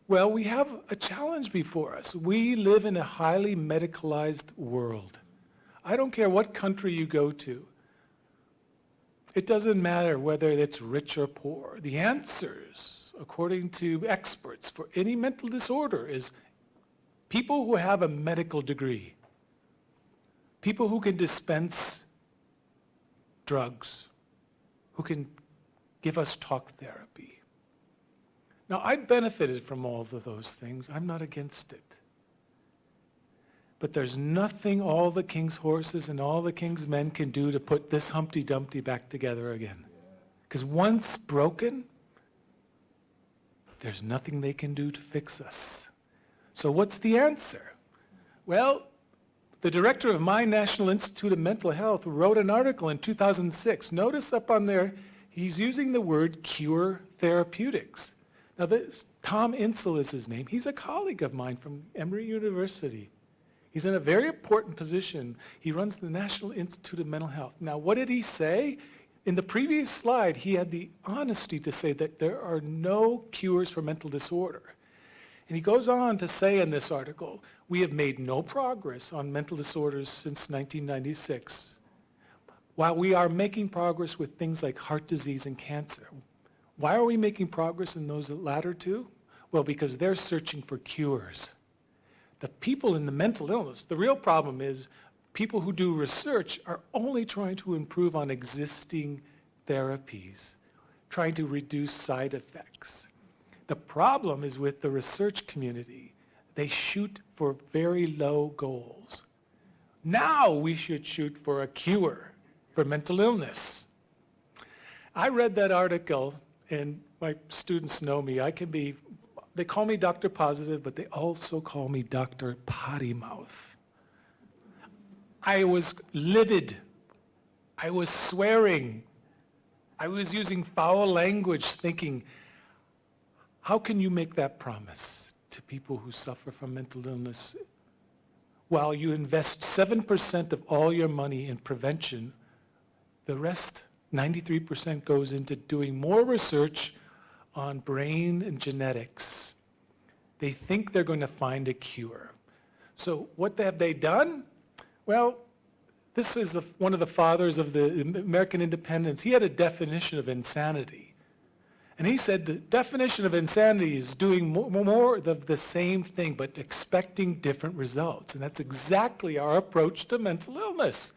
Well, we have a challenge before us. We live in a highly medicalized world. I don't care what country you go to. It doesn't matter whether it's rich or poor. The answers, according to experts, for any mental disorder is people who have a medical degree, people who can dispense drugs, who can give us talk therapy. Now, I've benefited from all of those things. I'm not against it. But there's nothing all the king's horses and all the king's men can do to put this Humpty Dumpty back together again. Because once broken, there's nothing they can do to fix us. So what's the answer? Well, the director of my National Institute of Mental Health wrote an article in 2006. Notice up on there, he's using the word cure therapeutics. Now, Tom Insel is his name. He's a colleague of mine from Emory University. He's in a very important position. He runs the National Institute of Mental Health. Now, what did he say? In the previous slide, he had the honesty to say that there are no cures for mental disorder. And he goes on to say in this article, we have made no progress on mental disorders since 1996, while we are making progress with things like heart disease and cancer. Why are we making progress in those latter two? Well, because they're searching for cures. The people in the mental illness, the real problem is people who do research are only trying to improve on existing therapies, trying to reduce side effects. The problem is with the research community. They shoot for very low goals. Now we should shoot for a cure for mental illness. I read that article, and my students know me. They call me Dr. Positive, but they also call me Dr. Potty Mouth. I was livid. I was swearing. I was using foul language, thinking, how can you make that promise to people who suffer from mental illness while you invest 7% of all your money in prevention? The rest, 93%, goes into doing more research on brain and genetics. They think they're going to find a cure. So what have they done? Well, this is one of the fathers of the American independence. He had a definition of insanity. And he said the definition of insanity is doing more of the same thing, but expecting different results. And that's exactly our approach to mental illness.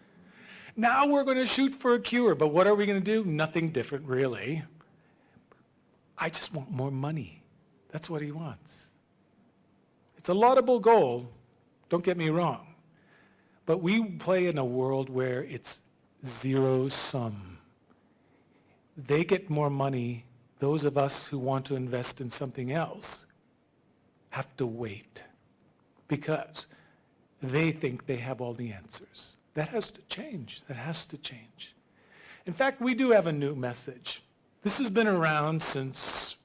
Now we're going to shoot for a cure, but what are we going to do? Nothing different, really. I just want more money. That's what he wants. It's a laudable goal, don't get me wrong. But we play in a world where it's zero sum. They get more money. Those of us who want to invest in something else have to wait because they think they have all the answers. That has to change. That has to change. In fact, we do have a new message. This has been around since,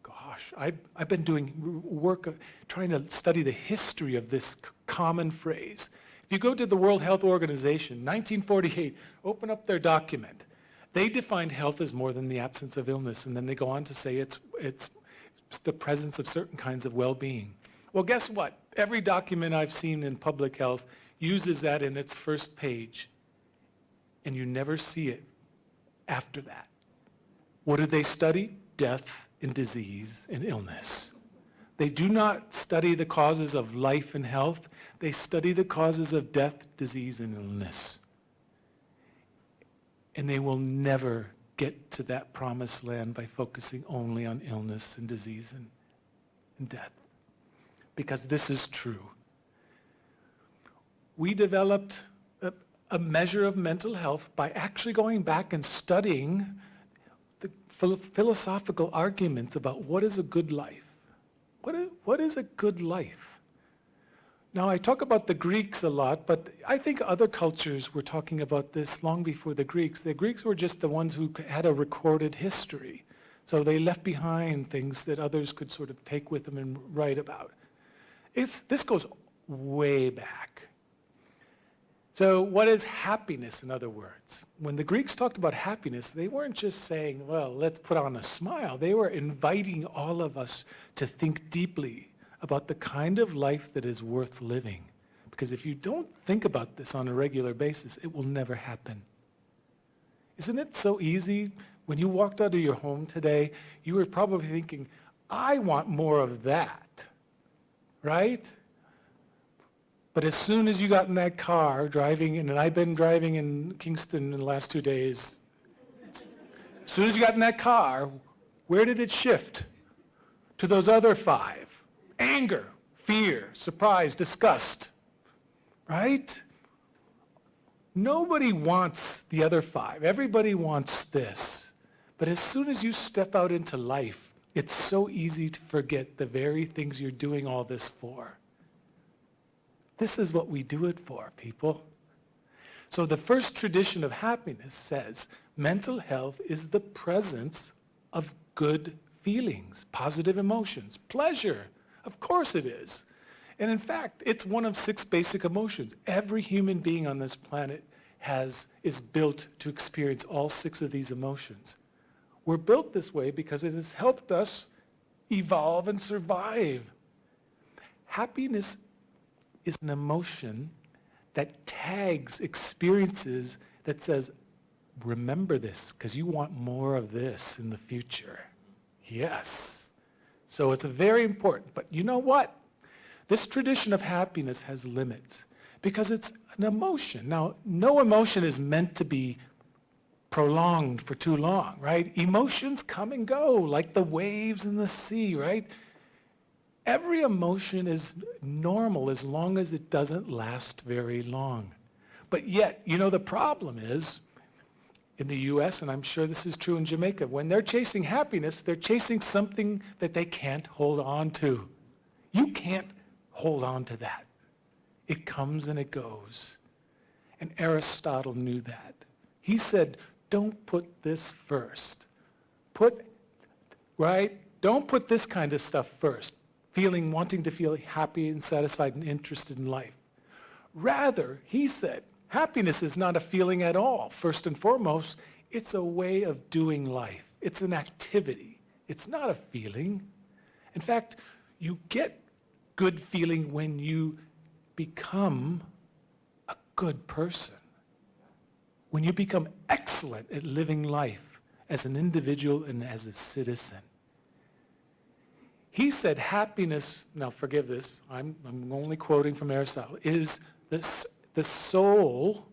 gosh, I've been doing work trying to study the history of this common phrase. If you go to the World Health Organization, 1948, open up their document. They defined health as more than the absence of illness, and then they go on to say it's the presence of certain kinds of well-being. Well, guess what? Every document I've seen in public health uses that in its first page, and you never see it after that. What do they study? Death and disease and illness. They do not study the causes of life and health. They study the causes of death, disease, and illness. And they will never get to that promised land by focusing only on illness and disease and death. Because this is true. We developed a measure of mental health by actually going back and studying the philosophical arguments about what is a good life. What is a good life? Now, I talk about the Greeks a lot, but I think other cultures were talking about this long before the Greeks. The Greeks were just the ones who had a recorded history. So they left behind things that others could sort of take with them and write about. This goes way back. So what is happiness, in other words? When the Greeks talked about happiness, they weren't just saying, well, let's put on a smile. They were inviting all of us to think deeply about the kind of life that is worth living. Because if you don't think about this on a regular basis, it will never happen. Isn't it so easy? When you walked out of your home today, you were probably thinking, I want more of that, right? But as soon as you got in that car driving, and I've been driving in Kingston in the last 2 days, as soon as you got in that car, where did it shift? To those other 5. Anger, fear, surprise, disgust, right? Nobody wants the other 5. Everybody wants this. But as soon as you step out into life, it's so easy to forget the very things you're doing all this for. This is what we do it for, people. So the first tradition of happiness says mental health is the presence of good feelings, positive emotions, pleasure. Of course it is. And in fact, it's one of 6 basic emotions. Every human being on this planet is built to experience all 6 of these emotions. We're built this way because it has helped us evolve and survive. Happiness is an emotion that tags experiences that says, remember this, because you want more of this in the future. Yes. So it's very important. But you know what? This tradition of happiness has limits because it's an emotion. Now, no emotion is meant to be prolonged for too long, right? Emotions come and go like the waves in the sea, right? Every emotion is normal as long as it doesn't last very long. But yet, the problem is, in the US, and I'm sure this is true in Jamaica, when they're chasing happiness, they're chasing something that they can't hold on to. You can't hold on to that. It comes and it goes. And Aristotle knew that. He said, don't put this first. Don't put this kind of stuff first. Wanting to feel happy and satisfied and interested in life. Rather, he said, happiness is not a feeling at all. First and foremost, it's a way of doing life. It's an activity. It's not a feeling. In fact, you get good feeling when you become a good person. When you become excellent at living life as an individual and as a citizen. He said happiness, now forgive this, I'm only quoting from Aristotle, is the soul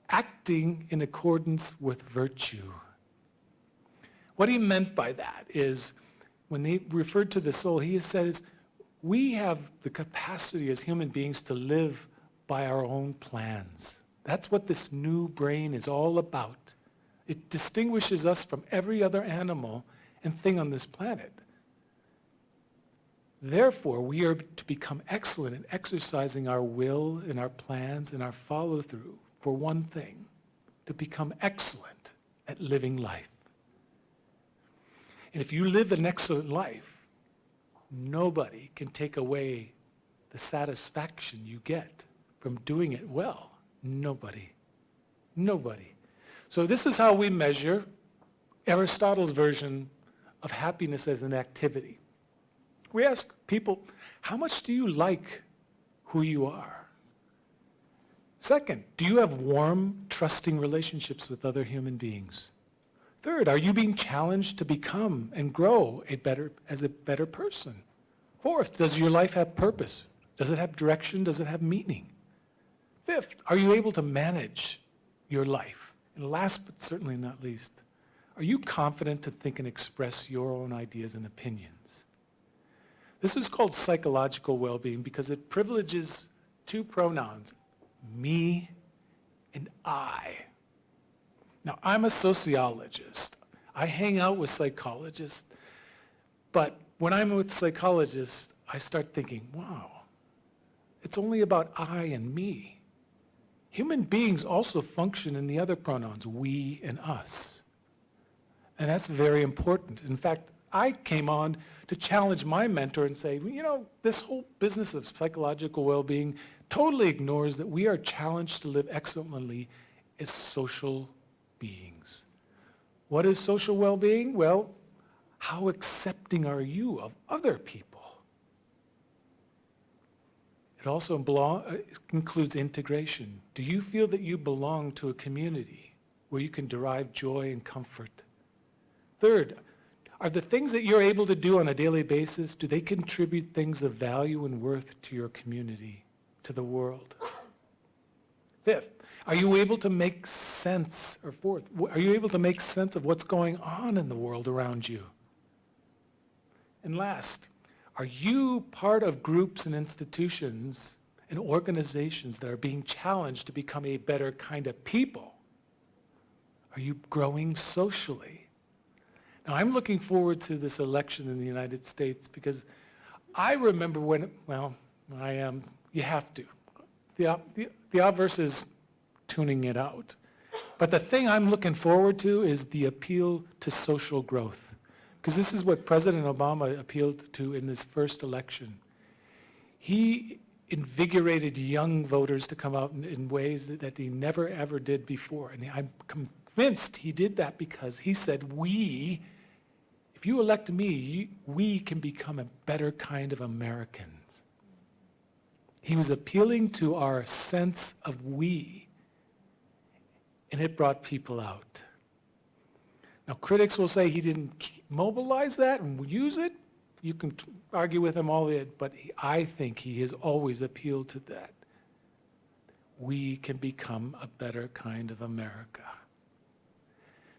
acting in accordance with virtue. What he meant by that is, when he referred to the soul, he says, we have the capacity as human beings to live by our own plans. That's what this new brain is all about. It distinguishes us from every other animal and thing on this planet. Therefore, we are to become excellent in exercising our will and our plans and our follow-through for one thing, to become excellent at living life. And if you live an excellent life, nobody can take away the satisfaction you get from doing it well. Nobody. Nobody. So this is how we measure Aristotle's version of happiness as an activity. We ask people, how much do you like who you are? Second, do you have warm, trusting relationships with other human beings? Third, are you being challenged to become and grow as a better person? Fourth, does your life have purpose? Does it have direction? Does it have meaning? Fifth, are you able to manage your life? And last but certainly not least, are you confident to think and express your own ideas and opinions? This is called psychological well-being because it privileges 2 pronouns, me and I. Now, I'm a sociologist. I hang out with psychologists, but when I'm with psychologists, I start thinking, wow, it's only about I and me. Human beings also function in the other pronouns, we and us. And that's very important. In fact, I came on to challenge my mentor and say, this whole business of psychological well-being totally ignores that we are challenged to live excellently as social beings. What is social well-being? Well, how accepting are you of other people? It also includes integration. Do you feel that you belong to a community where you can derive joy and comfort? Third, are the things that you're able to do on a daily basis, do they contribute things of value and worth to your community, to the world? Fifth, are you able to make sense, or fourth, are you able to make sense of what's going on in the world around you? And last, are you part of groups and institutions and organizations that are being challenged to become a better kind of people? Are you growing socially? Now, I'm looking forward to this election in the United States because I remember when, well, you have to. The obverse is tuning it out. But the thing I'm looking forward to is the appeal to social growth. Because this is what President Obama appealed to in this first election. He invigorated young voters to come out in ways that he never ever did before. And I'm convinced he did that because he said, if you elect me, we can become a better kind of Americans. He was appealing to our sense of we, and it brought people out. Now, critics will say he didn't mobilize that and use it. You can argue with him all it, but I think he has always appealed to that. We can become a better kind of America.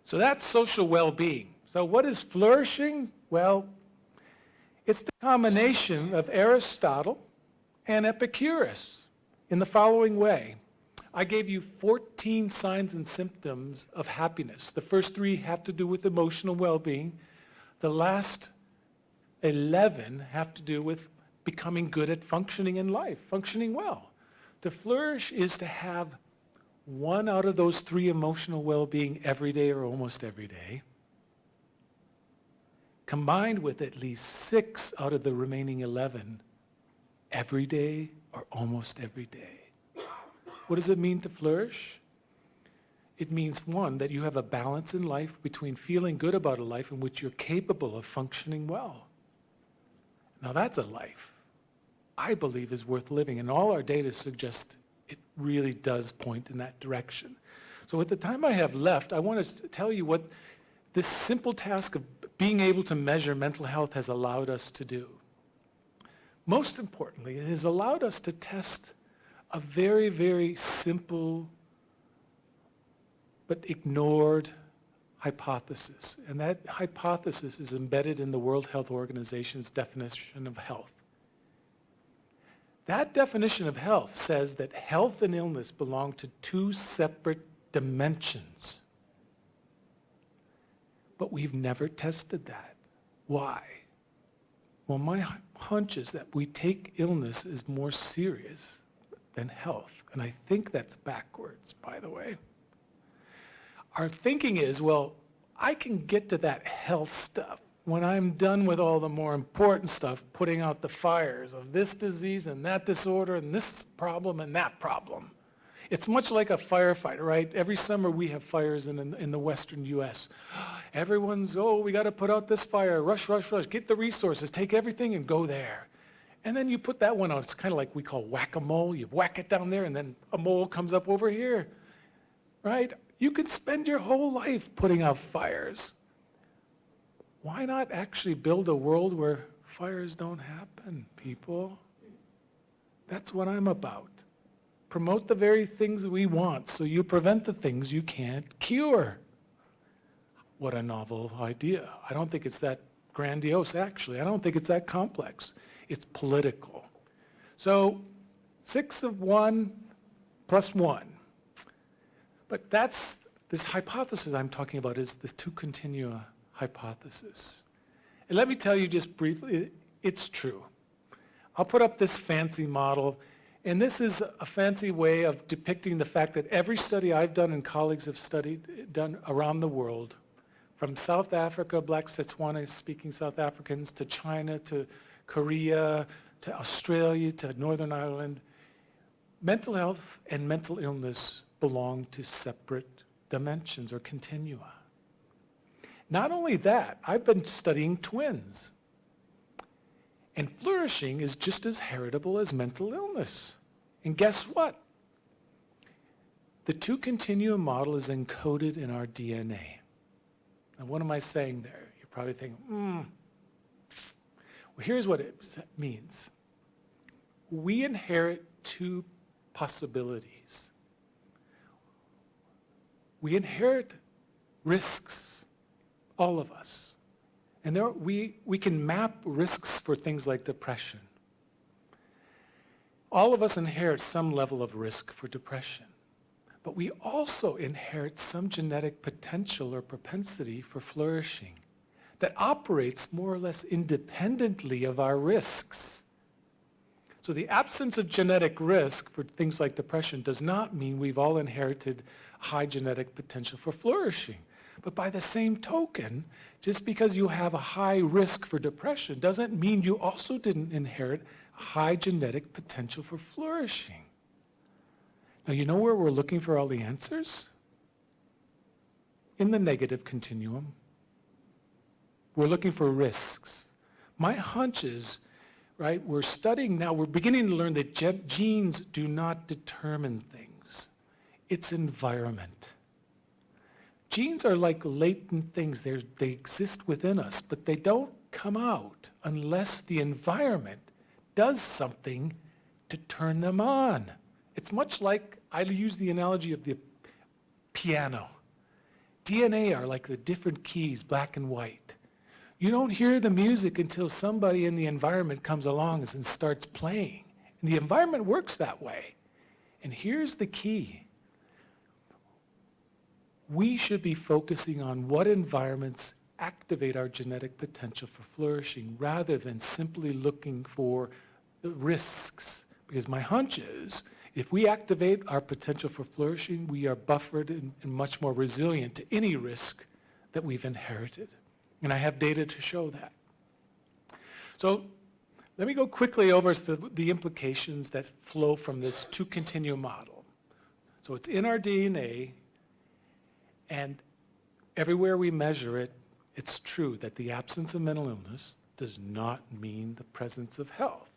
So that's social well-being. So what is flourishing? Well, it's the combination of Aristotle and Epicurus in the following way. I gave you 14 signs and symptoms of happiness. The first 3 have to do with emotional well-being. The last 11 have to do with becoming good at functioning in life, functioning well. To flourish is to have 1 out of those 3 emotional well-being every day or almost every day, combined with at least 6 out of the remaining 11 every day or almost every day. What does it mean to flourish? It means, 1, that you have a balance in life between feeling good about a life in which you're capable of functioning well. Now that's a life I believe is worth living, and all our data suggests it really does point in that direction. So with the time I have left, I want to tell you what this simple task of being able to measure mental health has allowed us to do. Most importantly, it has allowed us to test a very, very simple but ignored hypothesis. And that hypothesis is embedded in the World Health Organization's definition of health. That definition of health says that health and illness belong to 2 separate dimensions. But we've never tested that. Why? Well, my hunch is that we take illness as more serious than health. And I think that's backwards, by the way. Our thinking is, well, I can get to that health stuff when I'm done with all the more important stuff, putting out the fires of this disease and that disorder and this problem and that problem. It's much like a firefighter, right? Every summer we have fires in the western US. Everyone's, we got to put out this fire, rush, rush, rush, get the resources, take everything and go there. And then you put that one out. It's kind of like we call whack-a-mole. You whack it down there and then a mole comes up over here, right? You could spend your whole life putting out fires. Why not actually build a world where fires don't happen, people? That's what I'm about. Promote the very things we want so you prevent the things you can't cure. What a novel idea. I don't think it's that grandiose, actually. I don't think it's that complex. It's political. So 6 of 1 plus 1. But that's, this hypothesis I'm talking about is the 2 continua hypothesis. And let me tell you just briefly, it's true. I'll put up this fancy model, and this is a fancy way of depicting the fact that every study I've done and colleagues have done around the world, from South Africa, Black Setswana-speaking South Africans, to China, to Korea, to Australia, to Northern Ireland, mental health and mental illness belong to separate dimensions or continua. Not only that, I've been studying twins. And flourishing is just as heritable as mental illness. And guess what? The two continuum model is encoded in our DNA. Now, what am I saying there? You're probably thinking, Well, here's what it means. We inherit two possibilities. We inherit risks, all of us. And we can map risks for things like depression. All of us inherit some level of risk for depression. But we also inherit some genetic potential or propensity for flourishing that operates more or less independently of our risks. So the absence of genetic risk for things like depression does not mean we've all inherited high genetic potential for flourishing. But by the same token, just because you have a high risk for depression doesn't mean you also didn't inherit high genetic potential for flourishing. Now, you know where we're looking for all the answers? In the negative continuum. We're looking for risks. My hunch is, right, we're studying now, we're beginning to learn that genes do not determine things. It's environment. Genes are like latent things. They exist within us, but they don't come out unless the environment does something to turn them on. It's much like, I use the analogy of the piano. DNA are like the different keys, black and white. You don't hear the music until somebody in the environment comes along and starts playing. And the environment works that way. And here's the key. We should be focusing on what environments activate our genetic potential for flourishing rather than simply looking for the risks. Because my hunch is, if we activate our potential for flourishing, we are buffered and much more resilient to any risk that we've inherited. And I have data to show that. So let me go quickly over the implications that flow from this two continuum model. So it's in our DNA, and everywhere we measure it, it's true that the absence of mental illness does not mean the presence of health.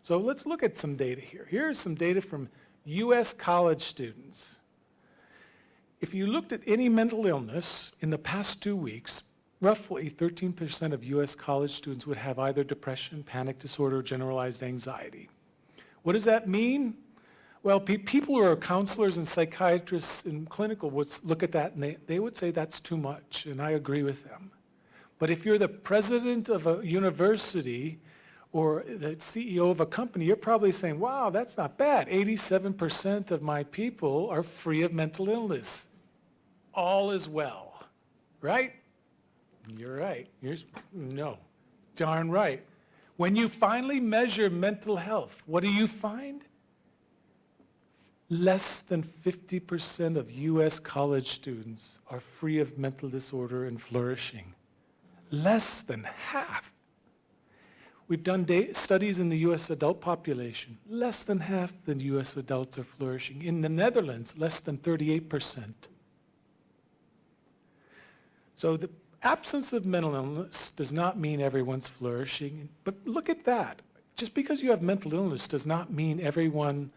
So let's look at some data here. Here's some data from US college students. If you looked at any mental illness in the past 2 weeks, roughly 13% of US college students would have either depression, panic disorder, or generalized anxiety. What does that mean? Well, people who are counselors and psychiatrists in clinical would look at that and they would say that's too much, and I agree with them. But if you're the president of a university or the CEO of a company, you're probably saying, wow, that's not bad. 87% of my people are free of mental illness. All is well, right? You're right. No, darn right. When you finally measure mental health, what do you find? Less than 50% of US college students are free of mental disorder and flourishing. Less than half. We've done studies in the US adult population. Less than half the US adults are flourishing. In the Netherlands, less than 38%. So the absence of mental illness does not mean everyone's flourishing. But look at that. Just because you have mental illness does not mean everyone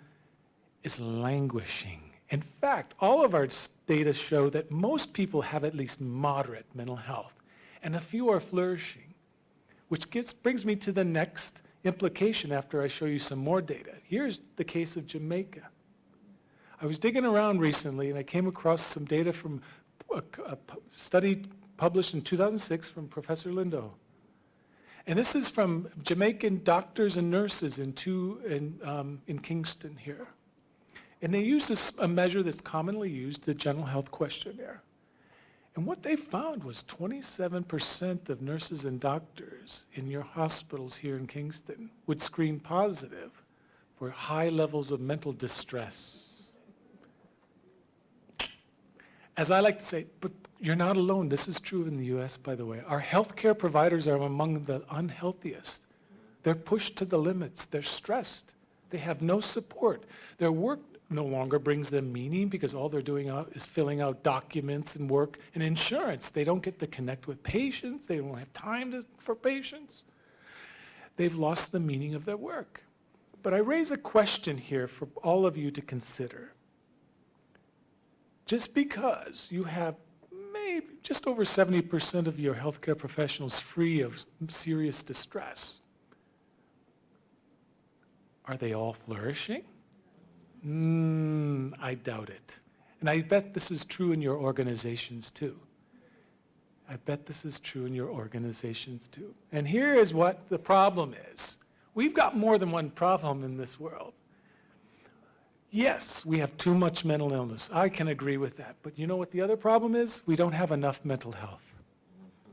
is languishing. In fact, all of our data show that most people have at least moderate mental health, and a few are flourishing, which brings me to the next implication after I show you some more data. Here's the case of Jamaica. I was digging around recently and I came across some data from a study published in 2006 from Professor Lindo. And this is from Jamaican doctors and nurses in Kingston here. And they used a measure that's commonly used, the General Health Questionnaire. And what they found was 27% of nurses and doctors in your hospitals here in Kingston would screen positive for high levels of mental distress. As I like to say, but you're not alone. This is true in the US, by the way. Our healthcare providers are among the unhealthiest. They're pushed to the limits. They're stressed. They have no support. Their work no longer brings them meaning because all they're doing is filling out documents and work and insurance. They don't get to connect with patients. They don't have time for patients. They've lost the meaning of their work. But I raise a question here for all of you to consider. Just because you have maybe just over 70% of your healthcare professionals free of serious distress, are they all flourishing? I doubt it. And I bet this is true in your organizations too. I bet this is true in your organizations too. And here is what the problem is. We've got more than one problem in this world. Yes, we have too much mental illness. I can agree with that. But you know what the other problem is? We don't have enough mental health.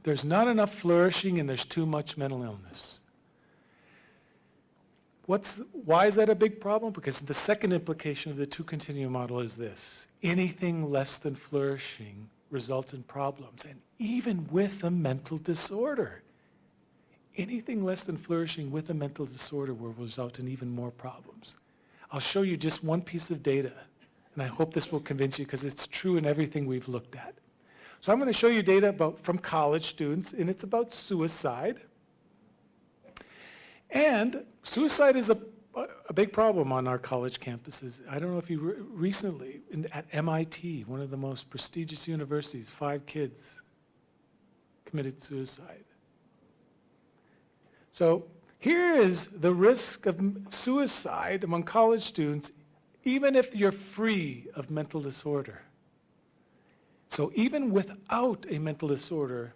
There's not enough flourishing and there's too much mental illness. Why is that a big problem? Because the second implication of the two continuum model is this. Anything less than flourishing results in problems, and even with a mental disorder. Anything less than flourishing with a mental disorder will result in even more problems. I'll show you just one piece of data, and I hope this will convince you because it's true in everything we've looked at. So I'm going to show you data from college students, and it's about suicide. And suicide is a big problem on our college campuses. I don't know if you recently, at MIT, one of the most prestigious universities, 5 kids committed suicide. So here is the risk of suicide among college students, even if you're free of mental disorder. So even without a mental disorder,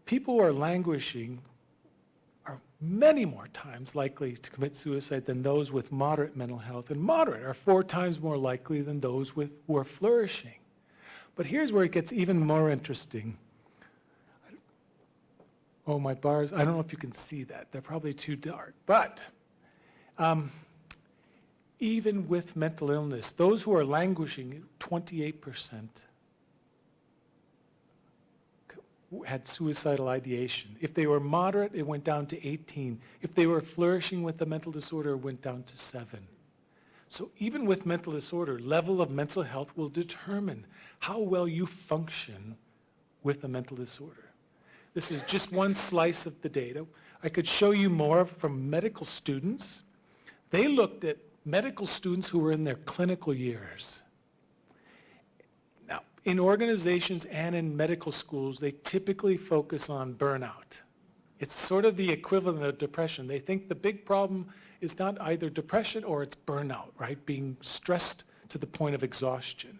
people who are languishing are many more times likely to commit suicide than those with moderate mental health, and moderate are 4 times more likely than those who are flourishing. But here's where it gets even more interesting. Oh, my bars, I don't know if you can see that. They're probably too dark. But even with mental illness, those who are languishing, 28% had suicidal ideation. If they were moderate, it went down to 18. If they were flourishing with the mental disorder, it went down to 7. So even with mental disorder, level of mental health will determine how well you function with a mental disorder. This is just one slice of the data. I could show you more from medical students. They looked at medical students who were in their clinical years. Now, in organizations and in medical schools, they typically focus on burnout. It's sort of the equivalent of depression. They think the big problem is not either depression or it's burnout, right? Being stressed to the point of exhaustion.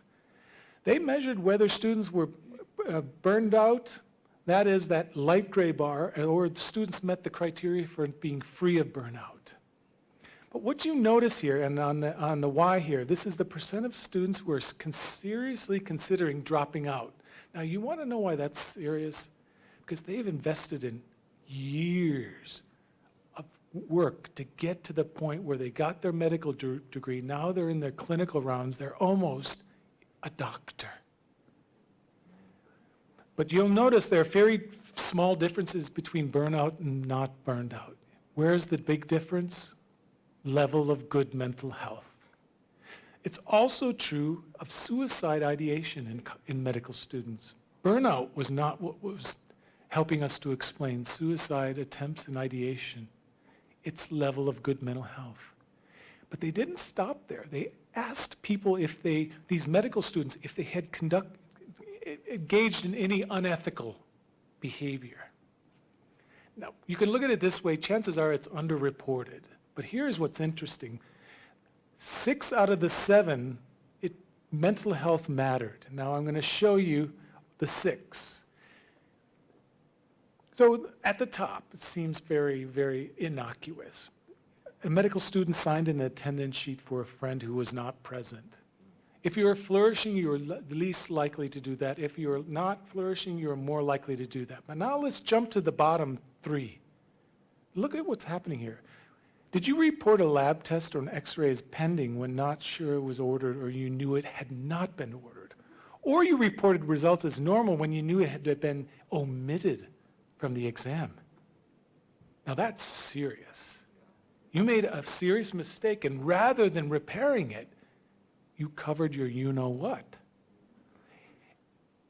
They measured whether students were burned out, that is that light gray bar, or students met the criteria for being free of burnout. But what you notice here, and on the Y here, this is the percent of students who are seriously considering dropping out. Now you want to know why that's serious? Because they've invested in years of work to get to the point where they got their medical degree. Now they're in their clinical rounds. They're almost a doctor. But you'll notice there are very small differences between burnout and not burned out. Where's the big difference? Level of good mental health. It's also true of suicide ideation in medical students. Burnout was not what was helping us to explain suicide attempts and ideation. It's level of good mental health. But they didn't stop there. They asked people if these medical students, if they had engaged in any unethical behavior. Now, you can look at it this way. Chances are it's underreported. But here's what's interesting. 6 out of the 7, mental health mattered. Now I'm going to show you the 6. So at the top, it seems very, very innocuous. A medical student signed an attendance sheet for a friend who was not present. If you're flourishing, you're least likely to do that. If you're not flourishing, you're more likely to do that. But now let's jump to the bottom 3. Look at what's happening here. Did you report a lab test or an x-ray as pending when not sure it was ordered or you knew it had not been ordered? Or you reported results as normal when you knew it had been omitted from the exam? Now that's serious. You made a serious mistake, and rather than repairing it, you covered your you-know-what.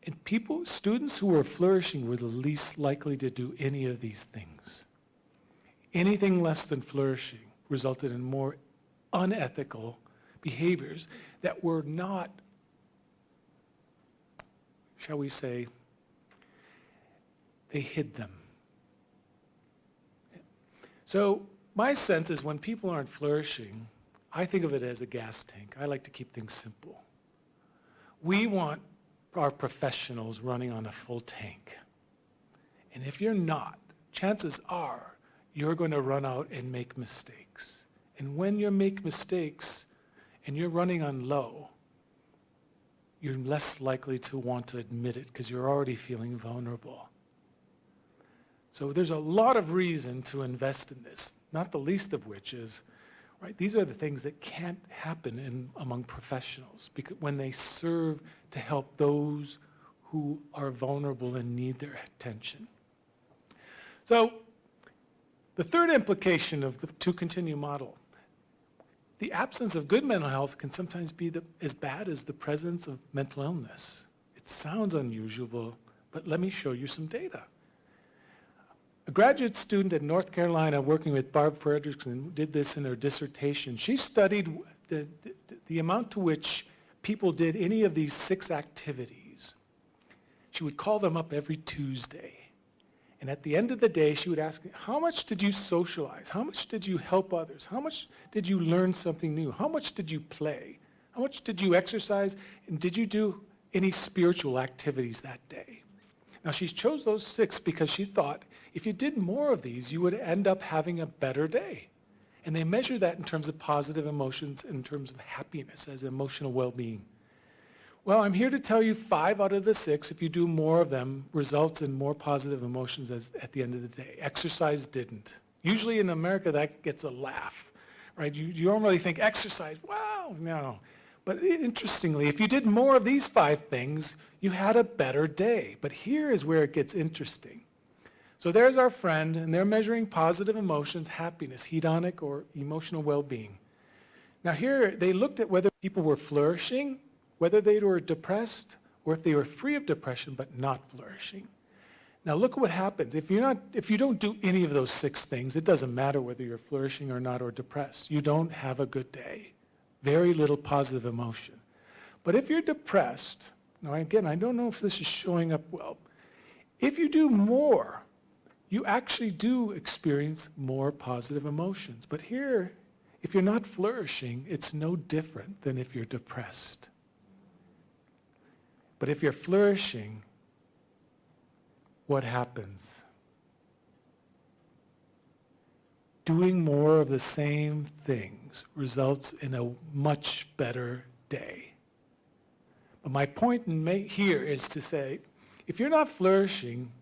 And people, students who were flourishing were the least likely to do any of these things. Anything less than flourishing resulted in more unethical behaviors that were not, shall we say, they hid them. So my sense is when people aren't flourishing, I think of it as a gas tank. I like to keep things simple. We want our professionals running on a full tank. And if you're not, chances are you're going to run out and make mistakes. And when you make mistakes and you're running on low, you're less likely to want to admit it because you're already feeling vulnerable. So there's a lot of reason to invest in this, not the least of which is, right, these are the things that can't happen among professionals because when they serve to help those who are vulnerable and need their attention. So the third implication of the to continue model, the absence of good mental health can sometimes be as bad as the presence of mental illness. It sounds unusual, but let me show you some data. A graduate student at North Carolina working with Barb Fredrickson did this in her dissertation. She studied the amount to which people did any of these 6 activities. She would call them up every Tuesday. And at the end of the day, she would ask, how much did you socialize? How much did you help others? How much did you learn something new? How much did you play? How much did you exercise? And did you do any spiritual activities that day? Now, she chose those 6 because she thought if you did more of these, you would end up having a better day. And they measure that in terms of positive emotions, in terms of happiness as emotional well-being. Well, I'm here to tell you 5 out of the 6, if you do more of them, results in more positive emotions at the end of the day. Exercise didn't. Usually in America, that gets a laugh, right? You don't really think exercise, wow, no. But interestingly, if you did more of these 5 things, you had a better day. But here is where it gets interesting. So there's our friend, and they're measuring positive emotions, happiness, hedonic or emotional well-being. Now here, they looked at whether people were flourishing, whether they were depressed, or if they were free of depression but not flourishing. Now look at what happens. If you don't do any of those 6 things, it doesn't matter whether you're flourishing or not or depressed. You don't have a good day. Very little positive emotion. But if you're depressed, now again, I don't know if this is showing up well. If you do more, you actually do experience more positive emotions. But here, if you're not flourishing, it's no different than if you're depressed. But if you're flourishing, what happens? Doing more of the same things results in a much better day. But my point here is to say, if you're not flourishing,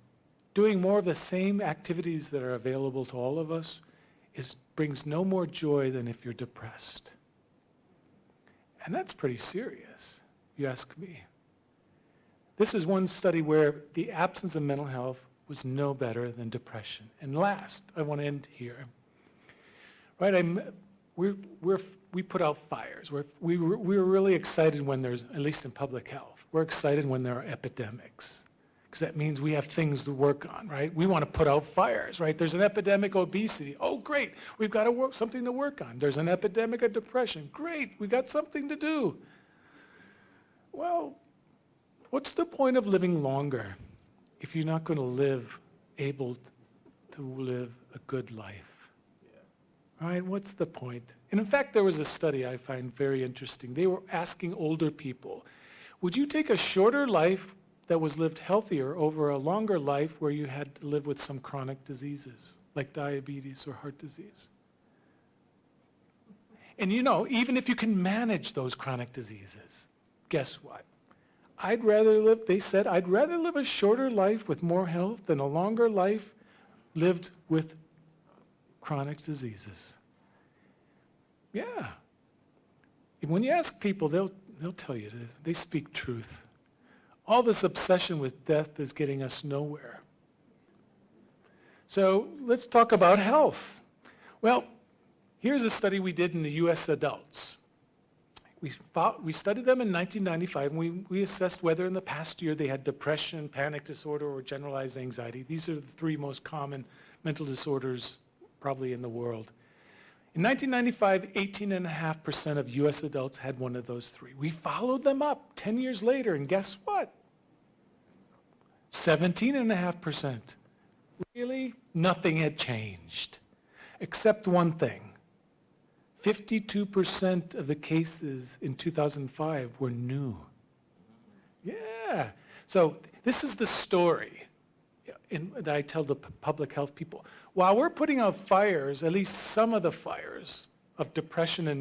doing more of the same activities that are available to all of us brings no more joy than if you're depressed. And that's pretty serious, if you ask me. This is one study where the absence of mental health was no better than depression. And last, I want to end here. Right, we put out fires. We're really excited when there's, at least in public health, we're excited when there are epidemics. Because that means we have things to work on, right? We want to put out fires, right? There's an epidemic of obesity. Oh, great, we've got something to work on. There's an epidemic of depression. Great, we've got something to do. Well, what's the point of living longer if you're not going to able to live a good life? Yeah. Right, what's the point? And in fact, there was a study I find very interesting. They were asking older people, would you take a shorter life that was lived healthier over a longer life where you had to live with some chronic diseases, like diabetes or heart disease? And you know, even if you can manage those chronic diseases, guess what? They said, I'd rather live a shorter life with more health than a longer life lived with chronic diseases. Yeah. When you ask people, they'll tell you, they speak truth. All this obsession with death is getting us nowhere. So let's talk about health. Well, Here's a study we did in the US adults. We studied them in 1995, and we assessed whether in the past year they had depression, panic disorder, or generalized anxiety. These are the three most common mental disorders probably in the world. In 1995, 18.5% of US adults had one of those three. We followed them up 10 years later, and guess what? 17.5%. Really? Nothing had changed, except one thing. 52% of the cases in 2005 were new. Yeah. So this is the story that I tell the public health people. While we're putting out fires, at least some of the fires of depression and